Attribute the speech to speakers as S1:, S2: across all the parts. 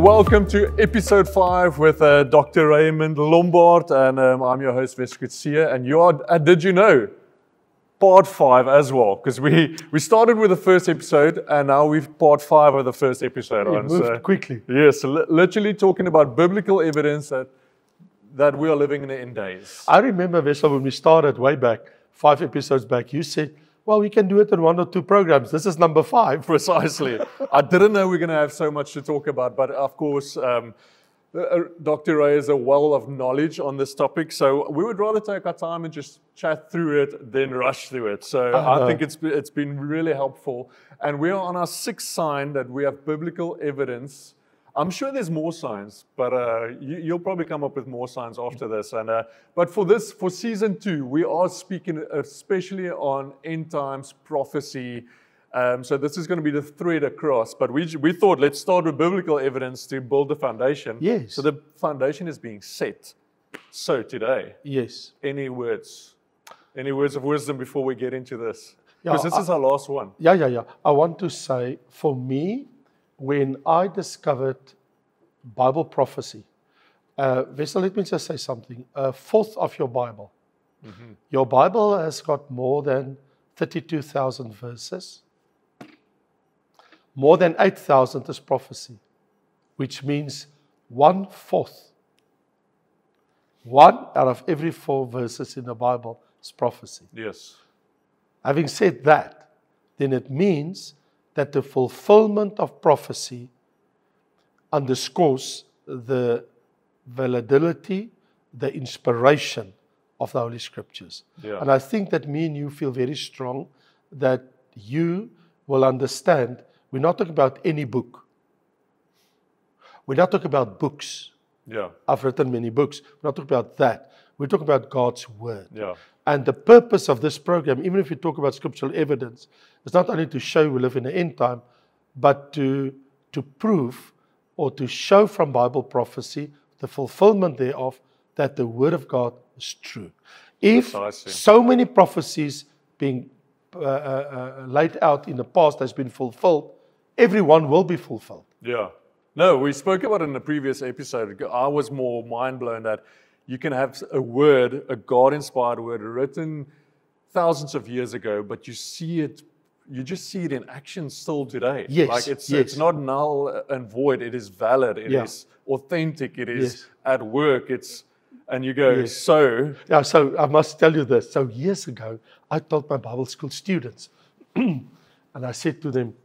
S1: welcome to episode 5 with Dr. Raymond Lombard, and I'm your host, Wes Sia, and you are, did you know, part 5 as well, because we started with the first episode, and now we've part 5 of the first episode.
S2: It moved quickly.
S1: Yes, literally talking about biblical evidence that we are living in the end days.
S2: I remember, Wessel, when we started way back, 5 episodes back, you said, well, we can do it in 1 or 2 programs. This is number 5.
S1: Precisely. I didn't know we we're going to have so much to talk about, but of course, Dr. Ray is a well of knowledge on this topic, so we would rather take our time and just chat through it than rush through it. So I think it's been really helpful. And we are on our 6th sign that we have biblical evidence. I'm sure there's more signs, but you'll probably come up with more signs after this. And but for season 2, we are speaking especially on end times prophecy. So this is going to be the thread across. But we thought let's start with biblical evidence to build the foundation.
S2: Yes.
S1: So the foundation is being set. So today,
S2: Yes.
S1: any words of wisdom before we get into this?
S2: Yeah,
S1: Because this is our last one.
S2: Yeah. I want to say, for me, when I discovered Bible prophecy, Wessel, let me just say something. 1/4 of your Bible. Mm-hmm. Your Bible has got more than 32,000 verses. More than 8,000 is prophecy, which means 1/4. 1 out of every 4 verses in the Bible is prophecy.
S1: Yes.
S2: Having said that, then it means that the fulfillment of prophecy underscores the validity, the inspiration of the Holy Scriptures.
S1: Yeah.
S2: And I think that me and you feel very strong that you will understand we're not talking about any book. We're not talking about books.
S1: Yeah.
S2: I've written many books. We're not talking about that. We're talking about God's Word.
S1: Yeah.
S2: And the purpose of this program, even if we talk about scriptural evidence, is not only to show we live in the end time, but to prove or to show from Bible prophecy the fulfillment thereof that the Word of God is true. If
S1: Precisely.
S2: so many prophecies being laid out in the past has been fulfilled, everyone will be fulfilled.
S1: Yeah. No, we spoke about it in the previous episode. I was more mind blown that you can have a word, a God-inspired word written thousands of years ago, but you just see it in action still today.
S2: Yes,
S1: Like it's not null and void. It is valid. It is authentic. It is at work. And you go, so.
S2: Yeah, so I must tell you this. So years ago, I told my Bible school students, and I said to them,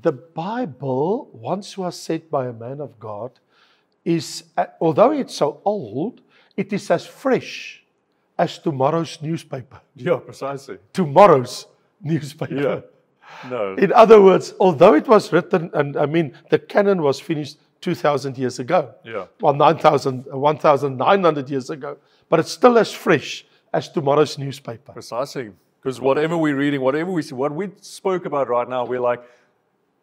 S2: the Bible, once was said by a man of God, is, although it's so old, it is as fresh as tomorrow's newspaper.
S1: Yeah, precisely.
S2: Tomorrow's newspaper.
S1: Yeah. No.
S2: In other words, although it was written, and I mean, the canon was finished 2,000 years ago.
S1: Yeah.
S2: Well, 1,900 years ago. But it's still as fresh as tomorrow's newspaper.
S1: Precisely. Because whatever we're reading, whatever we see, what we spoke about right now, we're like,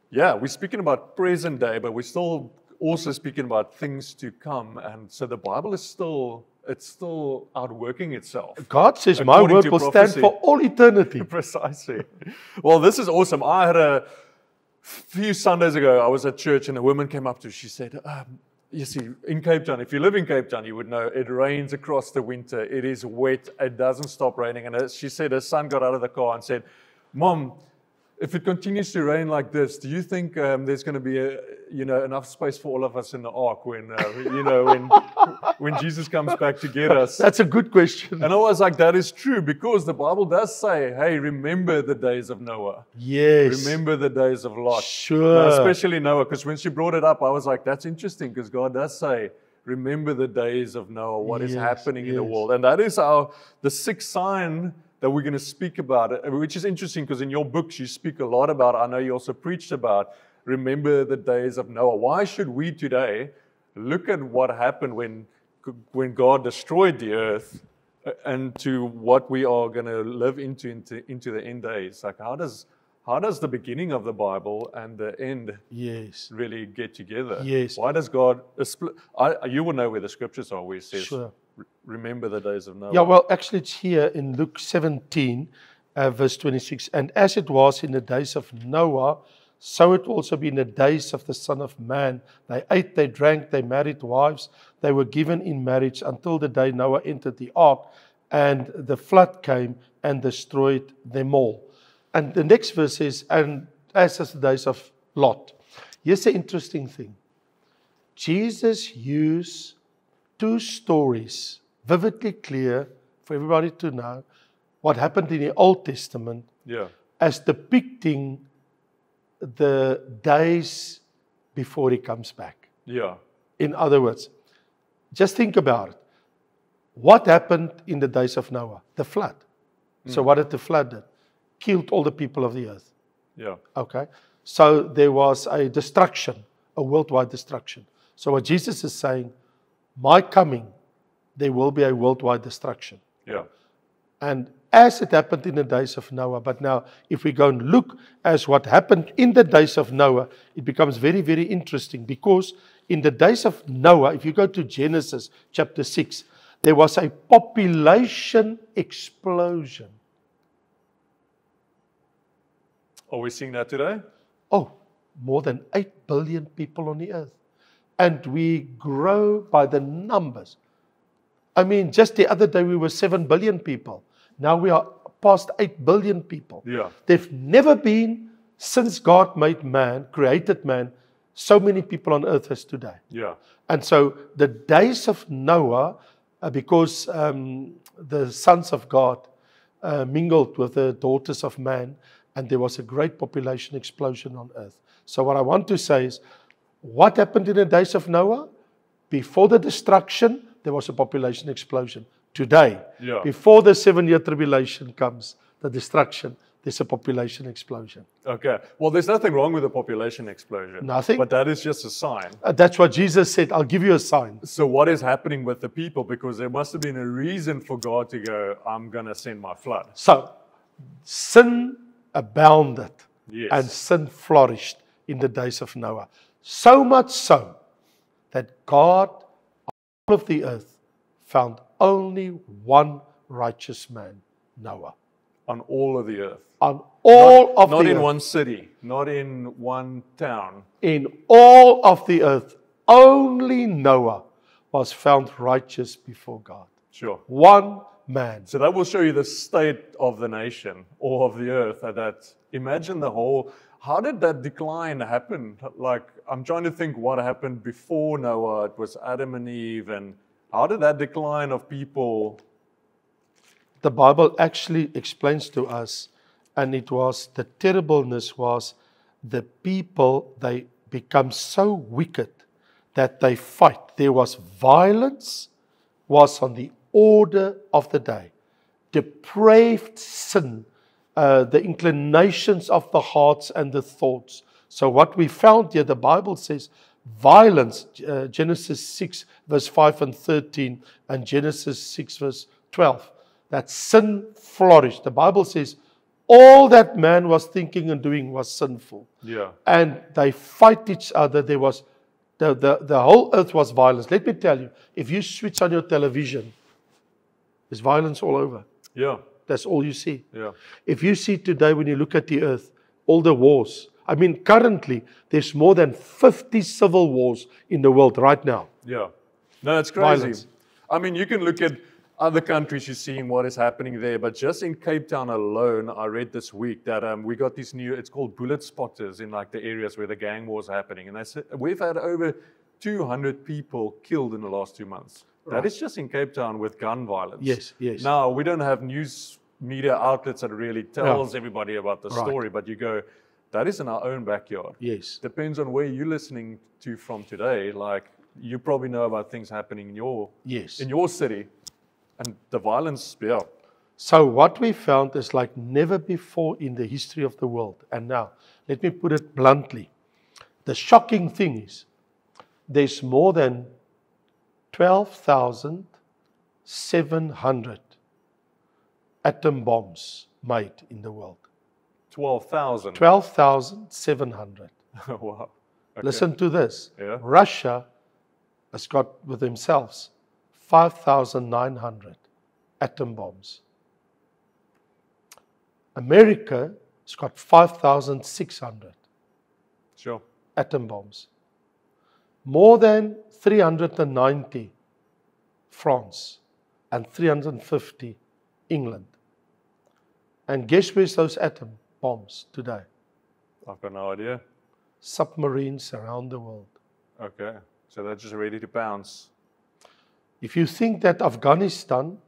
S1: yeah, we're speaking about present day, but we're still also speaking about things to come. And so the Bible is still outworking itself.
S2: God says, my
S1: According
S2: word
S1: to
S2: will
S1: prophecy.
S2: stand for all eternity.
S1: Precisely. Well, this is awesome. I had a few Sundays ago, I was at church and a woman came up to me. She said, you see, in Cape Town, if you live in Cape Town, you would know it rains across the winter. It is wet. It doesn't stop raining. And she said her son got out of the car and said, Mom, if it continues to rain like this, do you think there's going to be enough space for all of us in the ark when Jesus comes back to get us?
S2: That's a good question.
S1: And I was like, that is true, because the Bible does say, hey, remember the days of Noah.
S2: Yes.
S1: Remember the days of Lot.
S2: Sure.
S1: Now, especially Noah, because when she brought it up, I was like, that's interesting, because God does say, remember the days of Noah, what is happening in the world. And that is the 6th sign that we're going to speak about, which is interesting, because in your books you speak a lot about, I know you also preached about, remember the days of Noah. Why should we today look at what happened when God destroyed the earth and to what we are going to live into the end days? Like, how does the beginning of the Bible and the end really get together?
S2: Yes.
S1: Why does God you will know where the scriptures are where it says,
S2: Sure.
S1: Remember the days of Noah.
S2: Yeah, well, actually it's here in Luke 17, verse 26. And as it was in the days of Noah, So it will also be in the days of the Son of Man. They ate, they drank, they married wives. They were given in marriage until the day Noah entered the ark, and the flood came and destroyed them all. And the next verse says, and as is the days of Lot. Here's the interesting thing. Jesus used two stories, vividly clear for everybody to know what happened in the Old Testament,
S1: Yeah.
S2: as depicting the days before he comes back.
S1: Yeah.
S2: In other words, just think about it. What happened in the days of Noah? The flood. So what did the flood do? Killed all the people of the earth.
S1: Yeah.
S2: Okay? So there was a destruction, a worldwide destruction. So what Jesus is saying, my coming, there will be a worldwide destruction.
S1: Yeah.
S2: And as it happened in the days of Noah, but now if we go and look as what happened in the days of Noah, it becomes very, very interesting, because in the days of Noah, if you go to Genesis chapter 6, there was a population explosion.
S1: Are we seeing that today?
S2: Oh, more than 8 billion people on the earth. And we grow by the numbers. I mean, just the other day we were 7 billion people. Now we are past 8 billion people.
S1: Yeah.
S2: There've never been, since God made man, created man, so many people on earth as today.
S1: Yeah.
S2: And so the days of Noah, because the sons of God mingled with the daughters of man, and there was a great population explosion on earth. So what I want to say is, what happened in the days of Noah? Before the destruction, there was a population explosion. Today,
S1: Yeah.
S2: before the 7-year tribulation comes, the destruction, there's a population explosion.
S1: Okay. Well, there's nothing wrong with a population explosion.
S2: Nothing.
S1: But that is just a sign.
S2: That's what Jesus said, I'll give you a sign.
S1: So what is happening with the people? Because there must have been a reason for God to go, I'm going to send my flood.
S2: So, sin abounded,
S1: Yes.
S2: and sin flourished in the days of Noah. So much so that God, all of the earth, found only one righteous man, Noah.
S1: On all of the earth.
S2: On all of
S1: Not
S2: the
S1: in
S2: earth.
S1: one city. Not in one town.
S2: In all of the earth, only Noah was found righteous before God.
S1: Sure.
S2: One man.
S1: So that will show you the state of the nation or of the earth. Imagine the whole, how did that decline happen? Like, I'm trying to think what happened before Noah. It was Adam and Eve. And how did that decline of people?
S2: The Bible actually explains to us, and it was, the terribleness was, the people, they become so wicked that they fight. There was violence, was on the order of the day. Depraved sin, the inclinations of the hearts and the thoughts. So what we found here, the Bible says, violence, Genesis 6 verse 5 and 13, and Genesis 6 verse 12, that sin flourished. The Bible says, all that man was thinking and doing was sinful.
S1: Yeah.
S2: And they fight each other. There was, the whole earth was violence. Let me tell you, if you switch on your television, there's violence all over.
S1: Yeah.
S2: That's all you see.
S1: Yeah.
S2: If you see today, when you look at the earth, all the wars. I mean, currently, there's more than 50 civil wars in the world right now.
S1: Yeah. No, it's crazy.
S2: Violence.
S1: I mean, you can look at other countries, you're seeing what is happening there. But just in Cape Town alone, I read this week that we got these new, it's called bullet spotters in like the areas where the gang wars are happening. And they said, we've had over 200 people killed in the last 2 months.
S2: Right.
S1: That is just in Cape Town with gun violence.
S2: Yes, yes.
S1: Now, we don't have news media outlets that really tells everybody about the
S2: Right.
S1: story, but you go, that is in our own backyard.
S2: Yes.
S1: Depends on where you're listening to from today. Like, you probably know about things happening in your
S2: Yes.
S1: city, and the violence. Yeah,
S2: So what we found is like never before in the history of the world. And now, let me put it bluntly. The shocking thing is, there's more than 12,700 atom bombs made in the world.
S1: 12,000.
S2: 12,700.
S1: Wow. Okay.
S2: Listen to this.
S1: Yeah.
S2: Russia has got with themselves 5,900 atom bombs. America has got 5,600.
S1: Sure.
S2: atom bombs. More than 390 France and 350 England. And guess where's those atom bombs today?
S1: I've got no idea.
S2: Submarines around the world.
S1: Okay. So they're just ready to pounce.
S2: If you think that Afghanistan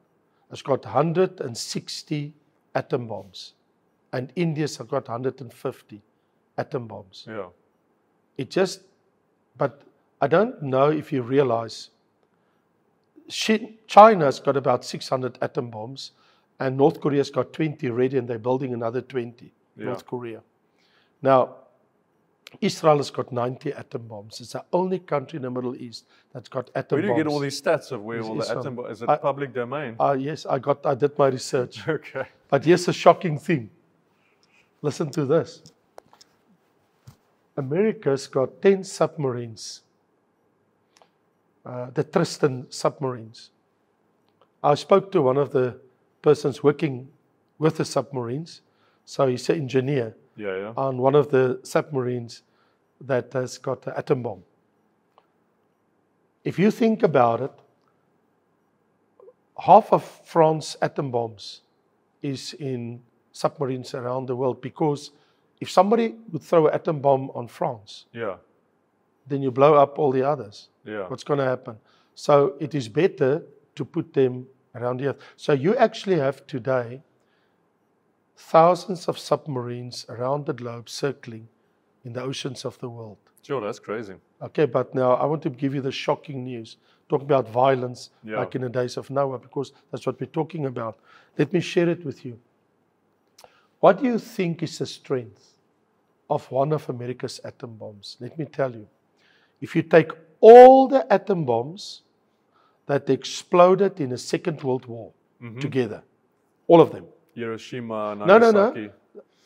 S2: has got 160 atom bombs and India's got 150 atom bombs.
S1: Yeah.
S2: But I don't know if you realize China's got about 600 atom bombs and North Korea's got 20 ready and they're building another 20, North Korea. Now, Israel has got 90 atom bombs. It's the only country in the Middle East that's got atom bombs.
S1: Where do you get all these stats of where all the atom bombs? Is it public domain?
S2: Yes, I did my research.
S1: Okay.
S2: But here's a shocking thing. Listen to this. America's got 10 submarines. The Tristan submarines. I spoke to one of the persons working with the submarines. So he's an engineer.
S1: Yeah.
S2: On one of the submarines that has got an atom bomb. If you think about it, half of France's atom bombs is in submarines around the world, because if somebody would throw an atom bomb on France, then you blow up all the others. What's going to happen? So it is better to put them around the earth. So you actually have today thousands of submarines around the globe circling in the oceans of the world.
S1: Sure, that's crazy.
S2: Okay, but now I want to give you the shocking news. Talk about violence like in the days of Noah, because that's what we're talking about. Let me share it with you. What do you think is the strength of one of America's atom bombs? Let me tell you. If you take all the atom bombs that exploded in the Second World War together, all of them.
S1: Hiroshima, Nagasaki.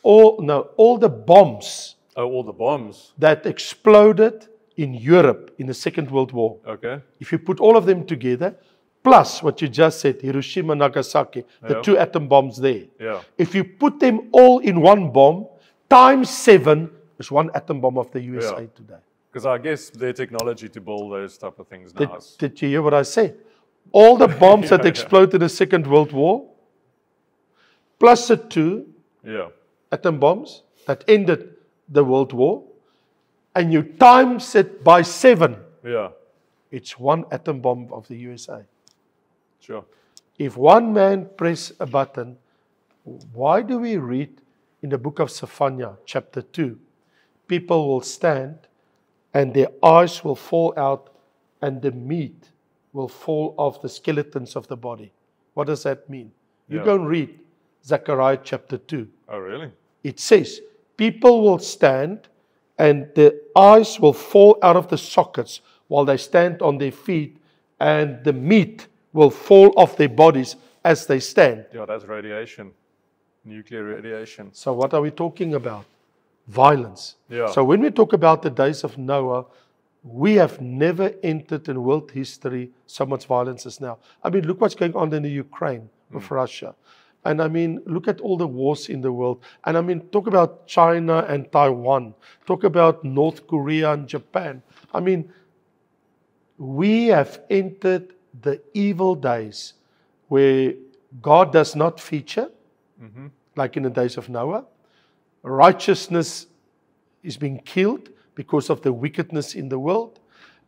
S2: All the bombs.
S1: Oh, all the bombs
S2: that exploded in Europe in the Second World War.
S1: Okay.
S2: If you put all of them together, plus what you just said, Hiroshima, Nagasaki, the 2 atom bombs there. If you put them all in one bomb, times 7 is 1 atom bomb of the USA today.
S1: Because I guess their technology to build those type of things now.
S2: Did you hear what I said? All the bombs that exploded in the Second World War, plus the 2 atom bombs that ended the World War, and you times it by 7, it's 1 atom bomb of the USA.
S1: Sure.
S2: If one man press a button, why do we read in the book of Zephaniah, chapter 2, people will stand and their eyes will fall out and the meat will fall off the skeletons of the body? What does that mean? You go and read Zechariah chapter 2.
S1: Oh, really?
S2: It says, people will stand and the eyes will fall out of the sockets while they stand on their feet, and the meat will fall off their bodies as they stand.
S1: Yeah, that's radiation. Nuclear radiation.
S2: So what are we talking about? Violence.
S1: Yeah.
S2: So when we talk about the days of Noah, we have never entered in world history so much violence as now. I mean, look what's going on in the Ukraine with Russia. And I mean, look at all the wars in the world. And I mean, talk about China and Taiwan. Talk about North Korea and Japan. I mean, we have entered the evil days where God does not feature, like in the days of Noah. Righteousness is being killed because of the wickedness in the world.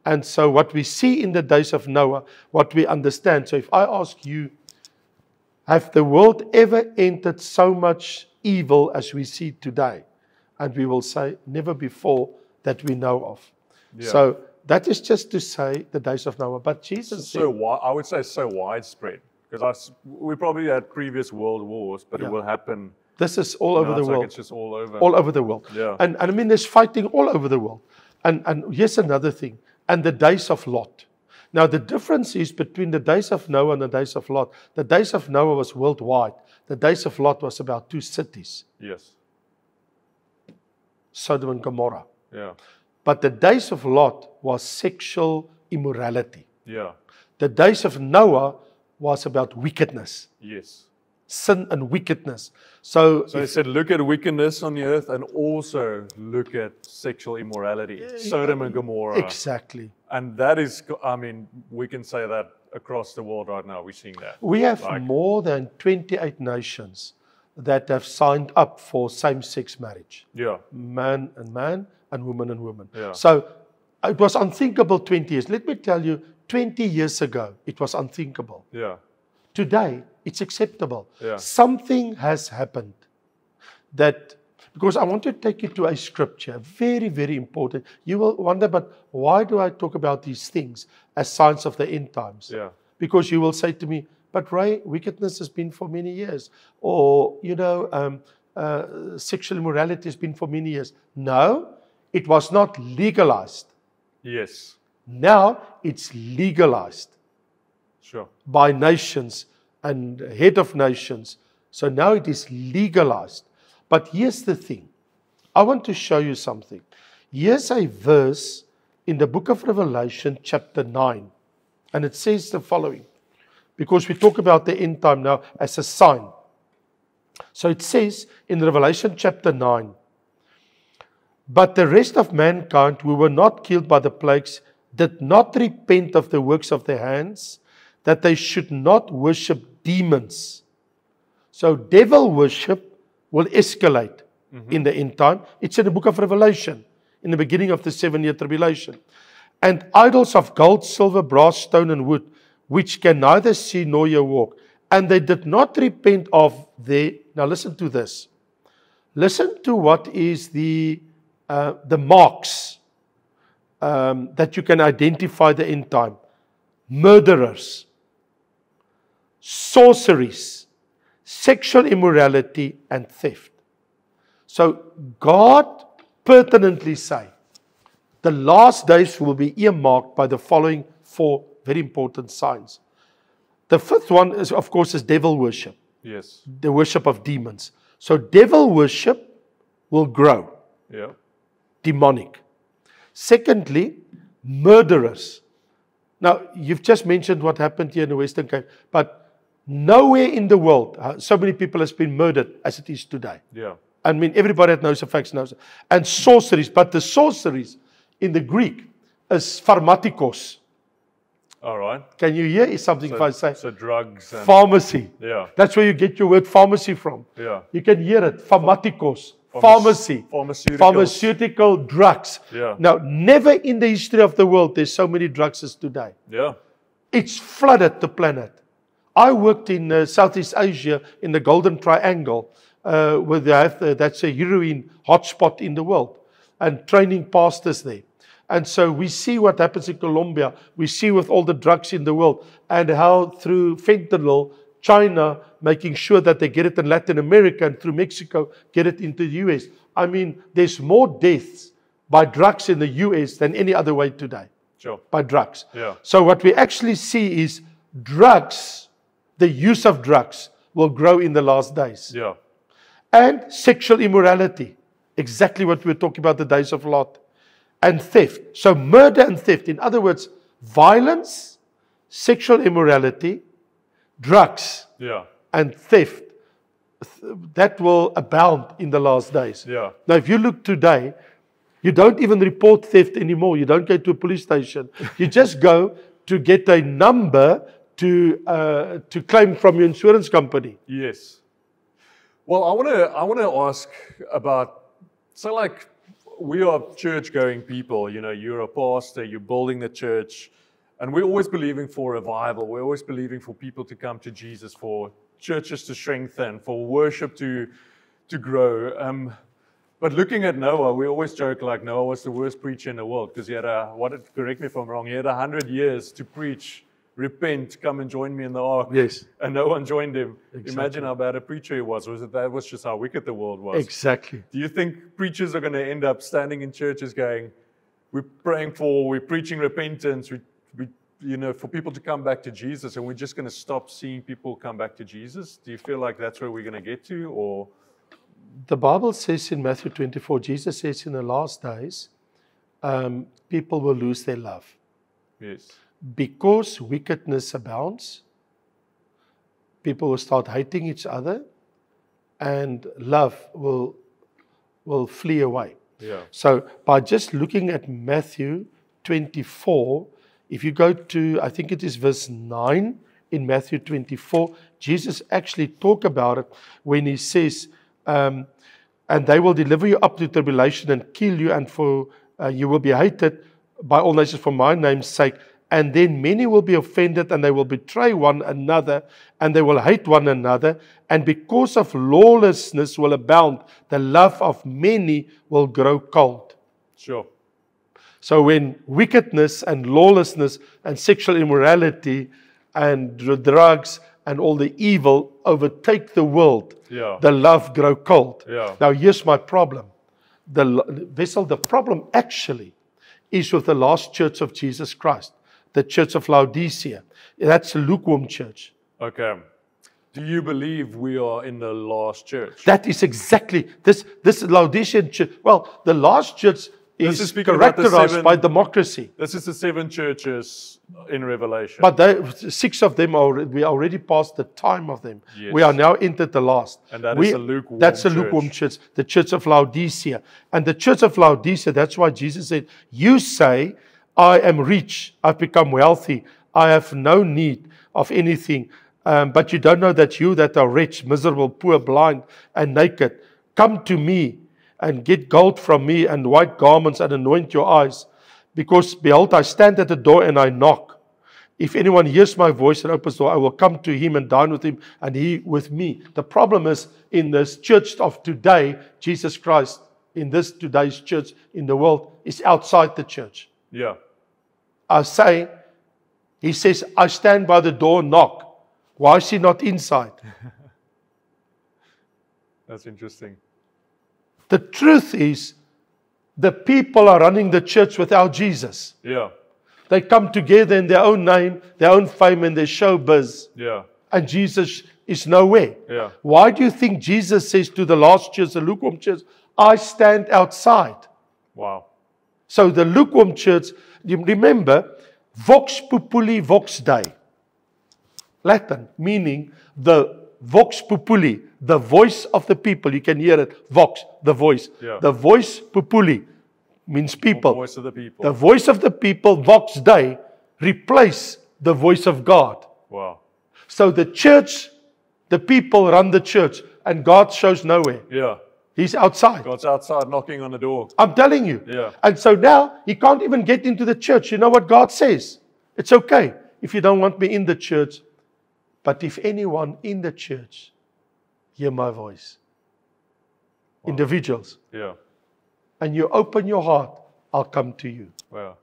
S2: And so what we see in the days of Noah, what we understand. So if I ask you, have the world ever entered so much evil as we see today? And we will say, never before that we know of. So that is just to say the days of Noah. But Jesus said,
S1: I would say so widespread. Because we probably had previous world wars, but it will happen.
S2: This is all over the world.
S1: Like it's just all over.
S2: All over the world.
S1: Yeah.
S2: And I mean, there's fighting all over the world. And here's another thing. And the days of Lot. Now, the difference is between the days of Noah and the days of Lot. The days of Noah was worldwide. The days of Lot was about 2 cities.
S1: Yes.
S2: Sodom and Gomorrah.
S1: Yeah.
S2: But the days of Lot was sexual immorality.
S1: Yeah.
S2: The days of Noah was about wickedness.
S1: Yes.
S2: sin and wickedness. So,
S1: So he said, look at wickedness on the earth and also look at sexual immorality, Sodom and Gomorrah.
S2: exactly.
S1: And that is, I mean, we can say that across the world right now, we're seeing that.
S2: We have
S1: Like-
S2: more than 28 nations that have signed up for same-sex marriage.
S1: Yeah,
S2: Man and woman.
S1: Yeah.
S2: So it was unthinkable 20 years. Let me tell you, 20 years ago, it was unthinkable.
S1: yeah,
S2: Today, it's acceptable.
S1: Yeah.
S2: Something has happened that, because I want to take you to a scripture, very, very important. You will wonder, but why do I talk about these things as signs of the end times?
S1: yeah,
S2: Because you will say to me, but Ray, wickedness has been for many years. Or, sexual immorality has been for many years. No, it was not legalized.
S1: yes,
S2: Now it's legalized
S1: sure.
S2: by nations and head of nations. So now it is legalized. But here's the thing. I want to show you something. Here's a verse in the book of Revelation, chapter 9. And it says the following. Because we talk about the end time now as a sign. So it says in Revelation chapter 9, but the rest of mankind who were not killed by the plagues did not repent of the works of their hands, that they should not worship demons. So devil worship will escalate in the end time. It's in the book of Revelation, in the beginning of the 7-year tribulation. And idols of gold, silver, brass, stone, and wood, which can neither see nor hear walk. And they did not repent of their... Now listen to this. Listen to what is the marks that you can identify the end time. Murderers, sorceries, sexual immorality, and theft. So God pertinently say, the last days will be earmarked by the following 4 very important signs. The fifth one is, of course, is devil worship,
S1: Yes,
S2: the worship of demons. So devil worship will grow,
S1: yeah,
S2: demonic. Secondly, murderers. Now, you've just mentioned what happened here in the Western Cape, but nowhere in the world so many people has been murdered as it is today.
S1: yeah,
S2: I mean, everybody that knows the facts knows it. And sorceries, but the sorceries in the Greek is pharmatikos.
S1: all right.
S2: Can you hear something if I say?
S1: So drugs and,
S2: Pharmacy.
S1: yeah,
S2: That's where you get your word pharmacy from.
S1: yeah,
S2: You can hear it. Pharmatikos. Pharmacy.
S1: Pharmaceuticals.
S2: Pharmaceutical drugs.
S1: Yeah.
S2: Now, never in the history of the world there's so many drugs as today.
S1: Yeah,
S2: It's flooded the planet. I worked in Southeast Asia in the Golden Triangle, where they have that's a heroin hotspot in the world, and training pastors there. And so we see what happens in Colombia. We see with all the drugs in the world and how through fentanyl, China making sure that they get it in Latin America and through Mexico get it into the US. I mean, there's more deaths by drugs in the US than any other way today,
S1: sure.
S2: by drugs.
S1: Yeah,
S2: So what we actually see is drugs, the use of drugs will grow in the last days.
S1: yeah,
S2: And sexual immorality, exactly what we were talking about the days of Lot. And theft. So murder and theft. In other words, violence, sexual immorality, drugs,
S1: yeah,
S2: and theft. That will abound in the last days.
S1: yeah,
S2: Now, if you look today, you don't even report theft anymore. You don't go to a police station. You just go to get a number to claim from your insurance company.
S1: yes. Well, I want to ask about, so like, we are church-going people, you know, you're a pastor, you're building the church, and we're always believing for revival. We're always believing for people to come to Jesus, for churches to strengthen, for worship to grow. But looking at Noah, we always joke like Noah was the worst preacher in the world because he had correct me if I'm wrong, he had 100 years to preach, repent, come and join me in the ark.
S2: Yes.
S1: And no one joined him.
S2: Exactly.
S1: Imagine how bad a preacher he was. That was just how wicked the world was.
S2: Exactly.
S1: Do you think preachers are going to end up standing in churches going, we're preaching repentance, for people to come back to Jesus, and we're just going to stop seeing people come back to Jesus? Do you feel like that's where we're going to get to? Or
S2: The Bible says in Matthew 24, Jesus says in the last days, people will lose their love.
S1: yes,
S2: Because wickedness abounds, people will start hating each other, and love will flee away.
S1: Yeah.
S2: So by just looking at Matthew 24, if you go to, I think it is verse 9 in Matthew 24, Jesus actually talk about it when he says, and they will deliver you up to tribulation and kill you, and for you will be hated by all nations for my name's sake. And then many will be offended, and they will betray one another, and they will hate one another. And because of lawlessness will abound, the love of many will grow cold.
S1: Sure.
S2: So when wickedness and lawlessness and sexual immorality and drugs and all the evil overtake the world,
S1: Yeah.
S2: the love grow cold.
S1: Yeah.
S2: Now here's my problem. The problem actually is with the last church of Jesus Christ, the church of Laodicea. That's a lukewarm church.
S1: Okay. Do you believe we are in the last church?
S2: That is exactly this Laodicean church. Well, the last church
S1: This is
S2: is
S1: speaking about the
S2: characterized
S1: seven-
S2: by democracy.
S1: This is the 7 churches in Revelation.
S2: But 6 of them we already passed the time of them.
S1: Yes.
S2: We are now entered the last.
S1: And that is a lukewarm
S2: That's a
S1: church.
S2: lukewarm church, the church of Laodicea. And the church of Laodicea, that's why Jesus said, you say, I am rich, I've become wealthy, I have no need of anything. But you don't know that you that are rich, miserable, poor, blind, and naked, come to me and get gold from me and white garments and anoint your eyes. Because behold, I stand at the door and I knock. If anyone hears my voice and opens the door, I will come to him and dine with him and he with me. The problem is in this church of today, Jesus Christ, in this today's church in the world, is outside the church.
S1: Yeah.
S2: He says, I stand by the door and knock. Why is he not inside?
S1: That's interesting.
S2: The truth is, the people are running the church without Jesus.
S1: Yeah.
S2: They come together in their own name, their own fame, and their showbiz.
S1: Yeah.
S2: And Jesus is nowhere.
S1: Yeah.
S2: Why do you think Jesus says to the last church, the lukewarm church, I stand outside?
S1: Wow.
S2: So the lukewarm church, you remember, vox populi vox Dei. Latin, meaning the vox populi, the voice of the people. You can hear it. Vox, the voice.
S1: Yeah.
S2: The voice populi means people.
S1: Voice of the people.
S2: The voice of the people, vox Dei, replace the voice of God.
S1: Wow.
S2: So the church, the people run the church, and God shows nowhere.
S1: Yeah.
S2: He's outside.
S1: God's outside knocking on the door.
S2: I'm telling you.
S1: Yeah.
S2: And so now he can't even get into the church. You know what God says? It's okay if you don't want me in the church. But if anyone in the church hear my voice,
S1: Wow.
S2: individuals,
S1: Yeah.
S2: and you open your heart, I'll come to you.
S1: Wow.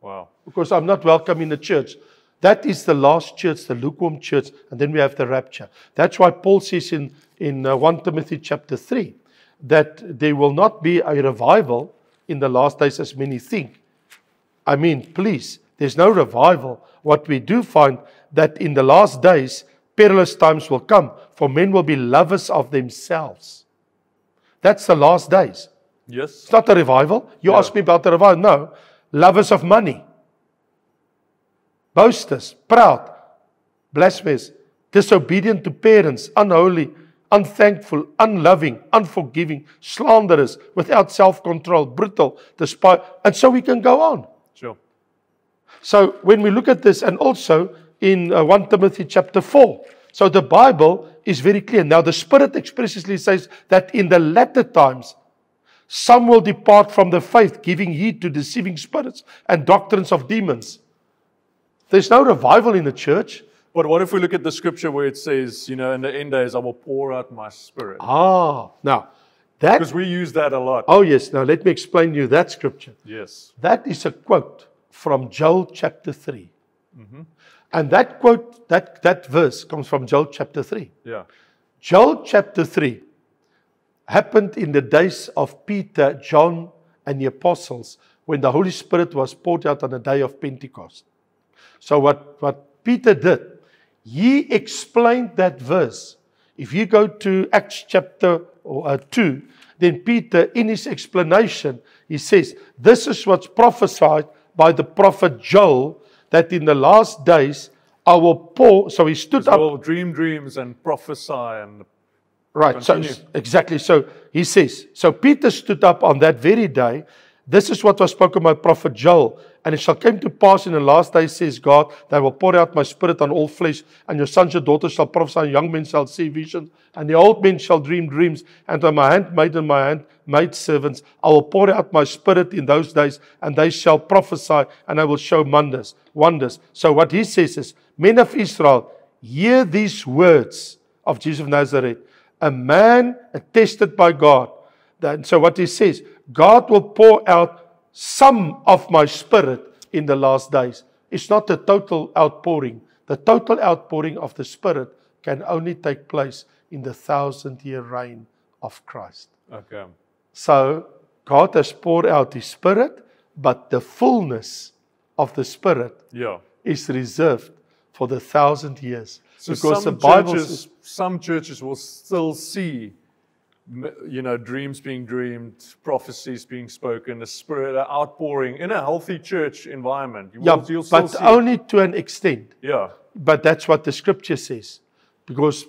S1: Wow.
S2: Because I'm not welcome in the church. That is the last church, the lukewarm church, and then we have the rapture. That's why Paul says in 1 Timothy chapter 3 that there will not be a revival in the last days as many think. I mean, please, there's no revival. What we do find that in the last days, perilous times will come, for men will be lovers of themselves. That's the last days.
S1: Yes.
S2: It's not a revival. You
S1: Yeah.
S2: ask me about the revival. No. Lovers of money. Boasters, proud, blasphemous, disobedient to parents, unholy, unthankful, unloving, unforgiving, slanderous, without self-control, brutal, despised. And so we can go on.
S1: Sure.
S2: So when we look at this, and also in 1 Timothy chapter 4, so the Bible is very clear. Now the Spirit expressly says that in the latter times, some will depart from the faith, giving heed to deceiving spirits and doctrines of demons. There's no revival in the church.
S1: But what if we look at the scripture where it says, in the end days, I will pour out my spirit?
S2: Now that,
S1: Because we use that a lot.
S2: oh yes, now let me explain to you that scripture.
S1: Yes.
S2: That is a quote from Joel chapter 3. And that quote, that verse comes from Joel chapter 3.
S1: Yeah.
S2: Joel chapter 3 happened in the days of Peter, John, and the apostles when the Holy Spirit was poured out on the day of Pentecost. So what Peter did, he explained that verse. If you go to Acts chapter 2, then Peter, in his explanation, he says, this is what's prophesied by the prophet Joel, that in the last days I will pour. So he stood up.
S1: We'll dream dreams and prophesy and
S2: Right, so
S1: continue.
S2: exactly. So he says, so Peter stood up on that very day. This is what was spoken by prophet Joel. And it shall come to pass in the last days, says God, that I will pour out my spirit on all flesh, and your sons and daughters shall prophesy, and young men shall see visions, and the old men shall dream dreams, and on my handmaid and my handmaid servants I will pour out my spirit in those days, and they shall prophesy, and I will show wonders. So what he says is, men of Israel, hear these words of Jesus of Nazareth, a man attested by God. So what he says, God will pour out some of my spirit in the last days. It's not a total outpouring. The total outpouring of the Spirit can only take place in the 1,000-year reign of Christ.
S1: Okay.
S2: So God has poured out His Spirit, but the fullness of the Spirit
S1: Yeah.
S2: is reserved for the 1,000 years.
S1: So
S2: Because the Bible says,
S1: some churches will still see, dreams being dreamed, prophecies being spoken, the Spirit outpouring in a healthy church environment. You'll still
S2: but
S1: see
S2: only to an extent.
S1: Yeah.
S2: But that's what the Scripture says. Because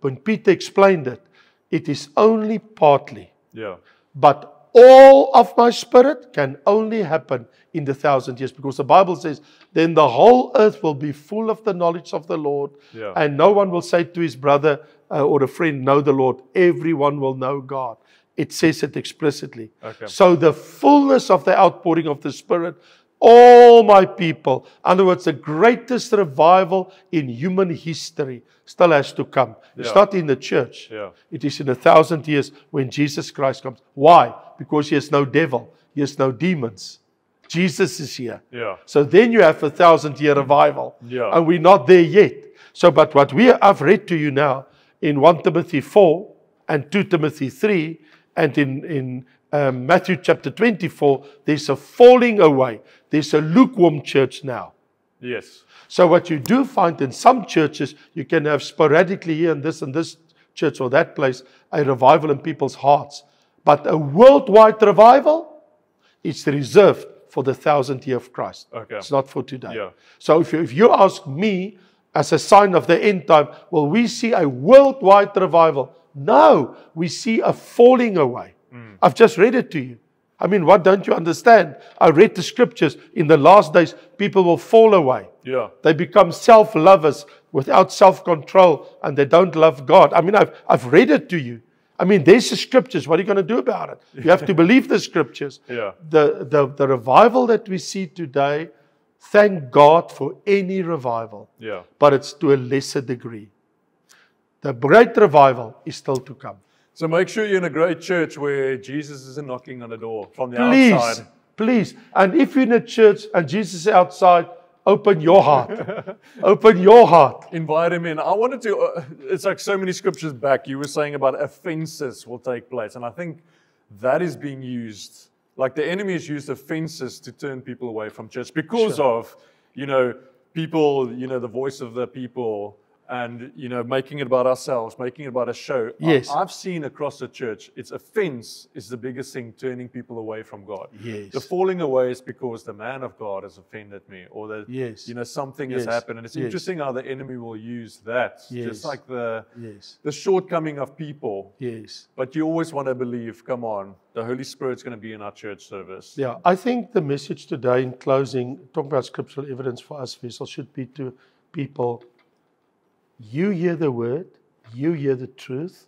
S2: when Peter explained it, it is only partly.
S1: Yeah.
S2: But all of my Spirit can only happen in the 1,000 years. Because the Bible says, then the whole earth will be full of the knowledge of the Lord.
S1: Yeah.
S2: And no one will say to his brother or a friend, know the Lord. Everyone will know God. It says it explicitly.
S1: Okay.
S2: So the fullness of the outpouring of the Spirit, all my people, in other words, the greatest revival in human history still has to come. It's
S1: Yeah.
S2: not in the church.
S1: Yeah.
S2: It is in 1,000 years when Jesus Christ comes. Why? Because he has no devil. He has no demons. Jesus is here.
S1: Yeah.
S2: So then you have a 1,000-year revival.
S1: Yeah.
S2: And we're not there yet. So, but what I've read to you now in 1 Timothy 4 and 2 Timothy 3 and in Matthew chapter 24, there's a falling away. There's a lukewarm church now.
S1: Yes.
S2: So what you do find in some churches, you can have sporadically here and this church or that place, a revival in people's hearts. But a worldwide revival is reserved for the 1,000th year of Christ.
S1: Okay.
S2: It's not for today.
S1: Yeah.
S2: So if you ask me, as a sign of the end time, will we see a worldwide revival? No, we see a falling away. I've just read it to you. I mean, what don't you understand? I read the scriptures. In the last days, people will fall away.
S1: Yeah.
S2: They become self-lovers without self-control, and they don't love God. I mean, I've read it to you. I mean, there's the scriptures. What are you going to do about it? You have to believe the scriptures.
S1: Yeah.
S2: The revival that we see today, thank God for any revival.
S1: Yeah.
S2: But it's to a lesser degree. The great revival is still to come.
S1: So make sure you're in a great church where Jesus isn't knocking on the door from the
S2: Please,
S1: outside.
S2: please. And if you're in a church and Jesus is outside, open your heart. Open your heart.
S1: Invite him in. I wanted to, it's like so many scriptures back, you were saying about offenses will take place. And I think that is being used, like the enemy has used offenses to turn people away from church because of, people, the voice of the people, and making it about ourselves, making it about a show.
S2: Yes.
S1: I've seen across the church, it's offense is the biggest thing turning people away from God.
S2: Yes.
S1: The falling away is because the man of God has offended me, or that
S2: Yes.
S1: something has
S2: Yes.
S1: happened. And it's
S2: Yes.
S1: interesting how the enemy will use that,
S2: Yes.
S1: just like the
S2: Yes.
S1: shortcoming of people.
S2: Yes.
S1: But you always want to believe, come on, the Holy Spirit's going to be in our church service.
S2: Yeah, I think the message today in closing, talking about scriptural evidence for us, Vessel, should be to people, you hear the word, you hear the truth.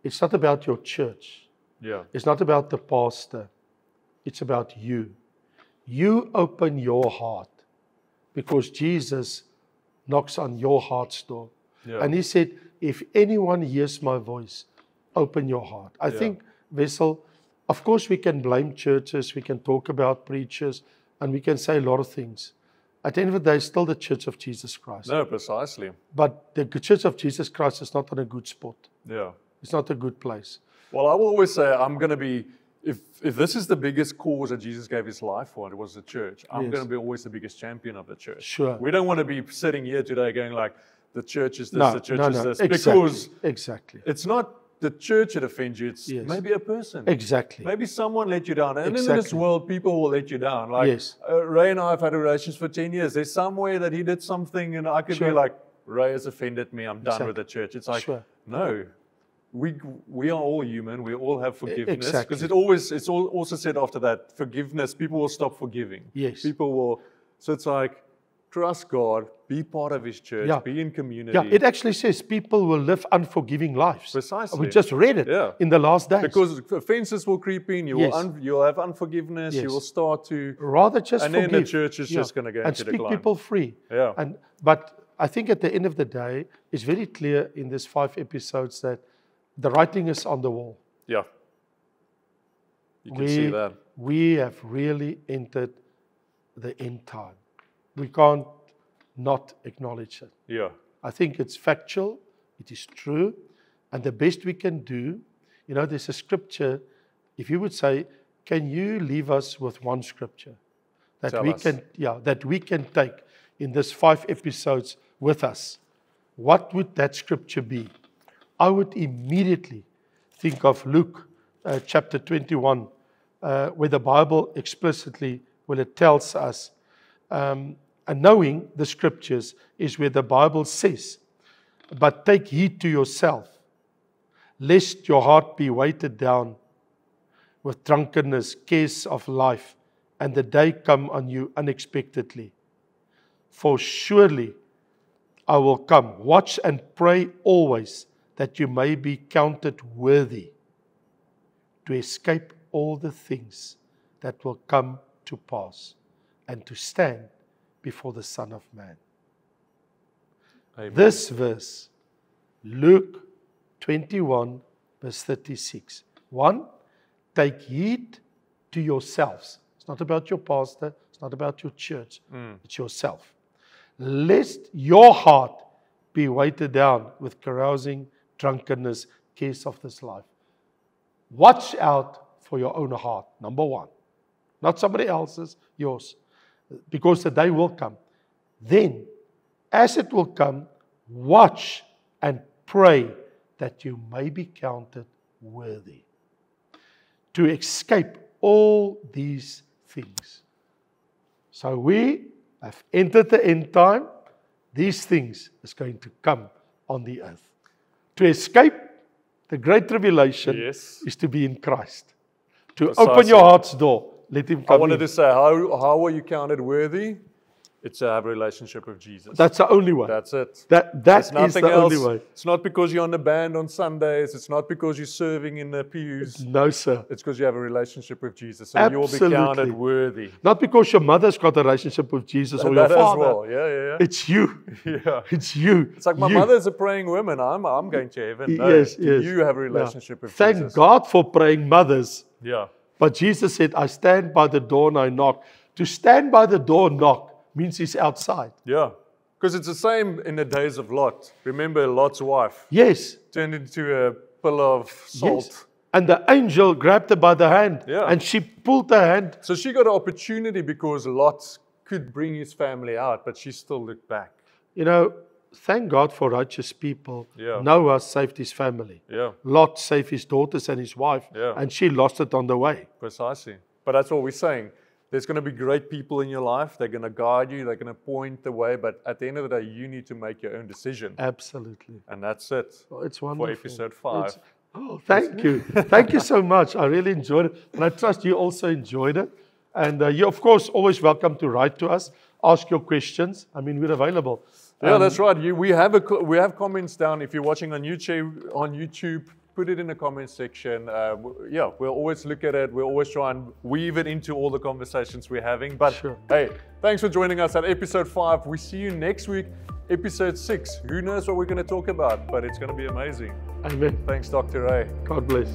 S2: It's not about your church.
S1: Yeah.
S2: It's not about the pastor. It's about you. You open your heart because Jesus knocks on your heart's door.
S1: Yeah.
S2: And he said, if anyone hears my voice, open your heart. I think, Vessel, of course we can blame churches, we can talk about preachers, and we can say a lot of things. At the end of the day, it's still the Church of Jesus Christ.
S1: No, precisely.
S2: But the Church of Jesus Christ is not on a good spot.
S1: Yeah.
S2: It's not a good place.
S1: Well, I will always say I'm going to be, if this is the biggest cause that Jesus gave his life for, it was the church, I'm
S2: Yes.
S1: going to be always the biggest champion of the church.
S2: Sure.
S1: We don't want to be sitting here today going like, the church is this,
S2: No,
S1: the church
S2: no,
S1: is
S2: no.
S1: this.
S2: Exactly.
S1: Because
S2: Exactly.
S1: it's not the church that offends you. It's
S2: Yes.
S1: maybe a person.
S2: Exactly.
S1: Maybe someone let you down. And in this
S2: Exactly.
S1: world, people will let you down. Like
S2: Yes.
S1: Ray and I have had a relationship for 10 years. There's somewhere that he did something and I could be
S2: Sure.
S1: like, Ray has offended me. I'm done
S2: Exactly.
S1: with the church. It's like,
S2: Sure.
S1: no. We are all human. We all have forgiveness.
S2: Exactly.
S1: Because it's also said after that, forgiveness, people will stop forgiving.
S2: Yes.
S1: People will. So it's like, trust God, be part of His church,
S2: Yeah.
S1: be in community.
S2: Yeah, it actually says people will live unforgiving lives.
S1: Precisely.
S2: We just read it
S1: Yeah.
S2: in the last days.
S1: Because offenses will creep in,
S2: Yes.
S1: you'll have unforgiveness,
S2: Yes.
S1: you will start to.
S2: Rather just
S1: And then
S2: forgive.
S1: the church is just gonna go
S2: and
S1: into
S2: speak
S1: decline.
S2: people free.
S1: Yeah.
S2: But I think at the end of the day, it's very clear in these 5 episodes that the writing is on the wall.
S1: Yeah. You can see that.
S2: We have really entered the end time. We can't not acknowledge it.
S1: Yeah.
S2: I think it's factual, it is true, and the best we can do, there's a scripture, if you would say, can you leave us with one scripture that
S1: Tell
S2: we
S1: us.
S2: that we can take in this 5 episodes with us? What would that scripture be? I would immediately think of Luke chapter 21, where the Bible explicitly, it tells us, and knowing the scriptures is where the Bible says, but take heed to yourself, lest your heart be weighted down with drunkenness, cares of life, and the day come on you unexpectedly. For surely I will come. Watch and pray always, that you may be counted worthy to escape all the things that will come to pass and to stand before the Son of Man.
S1: Amen.
S2: This verse, Luke 21, verse 36. 1, take heed to yourselves. It's not about your pastor, it's not about your church, it's yourself. Lest your heart be weighted down with carousing, drunkenness, cares of this life. Watch out for your own heart, number 1. Not somebody else's, yours. Because the day will come. Then, as it will come, watch and pray that you may be counted worthy to escape all these things. So we have entered the end time. These things is going to come on the earth. To escape the great tribulation
S1: Yes.
S2: is to be in Christ. To
S1: Precisely.
S2: open your heart's door. Let Him
S1: I
S2: come
S1: wanted
S2: in.
S1: to say, how are you counted worthy? It's to have a relationship with Jesus.
S2: That's the only way.
S1: That's it.
S2: That
S1: It's
S2: is
S1: nothing
S2: the
S1: else.
S2: only way.
S1: It's not because you're on the band on Sundays. It's not because you're serving in the pews.
S2: No, sir.
S1: It's because you have a relationship with Jesus. So
S2: Absolutely.
S1: you'll be counted worthy.
S2: Not because your mother's got a relationship with Jesus or
S1: That
S2: your
S1: as
S2: father.
S1: well. Yeah.
S2: It's you.
S1: Yeah.
S2: It's you.
S1: It's like my
S2: You.
S1: mother's a praying woman. I'm going to heaven. No,
S2: Yes.
S1: You have a relationship with
S2: Thank
S1: Jesus.
S2: God for praying mothers.
S1: Yeah.
S2: But Jesus said, I stand by the door and I knock. To stand by the door and knock means He's outside.
S1: Yeah. Because it's the same in the days of Lot. Remember Lot's wife
S2: Yes.
S1: turned into a pillar of salt.
S2: Yes. And the angel grabbed her by the hand.
S1: Yeah.
S2: And she pulled her hand.
S1: So she got an opportunity because Lot could bring his family out, but she still looked back.
S2: Thank God for righteous people.
S1: Yeah.
S2: Noah saved his family.
S1: Yeah,
S2: Lot saved his daughters and his wife.
S1: Yeah.
S2: And she lost it on the way.
S1: precisely. But that's what we're saying. There's going to be great people in your life. They're going to guide you. They're going to point the way. But at the end of the day, you need to make your own decision.
S2: Absolutely.
S1: And that's it
S2: Oh, it's
S1: for
S2: wonderful.
S1: episode 5.
S2: Thank you. Thank you so much. I really enjoyed it. And I trust you also enjoyed it. And you're, of course, always welcome to write to us. Ask your questions. I mean, we're available.
S1: Yeah, that's right. We have comments down. If you're watching on YouTube, put it in the comment section. We'll always look at it. We'll always try and weave it into all the conversations we're having. But
S2: Sure.
S1: Hey, thanks for joining us at episode 5. We see you next week, episode 6. Who knows what we're going to talk about, but it's going to be amazing.
S2: Amen.
S1: Thanks, Dr. Ray.
S2: God bless.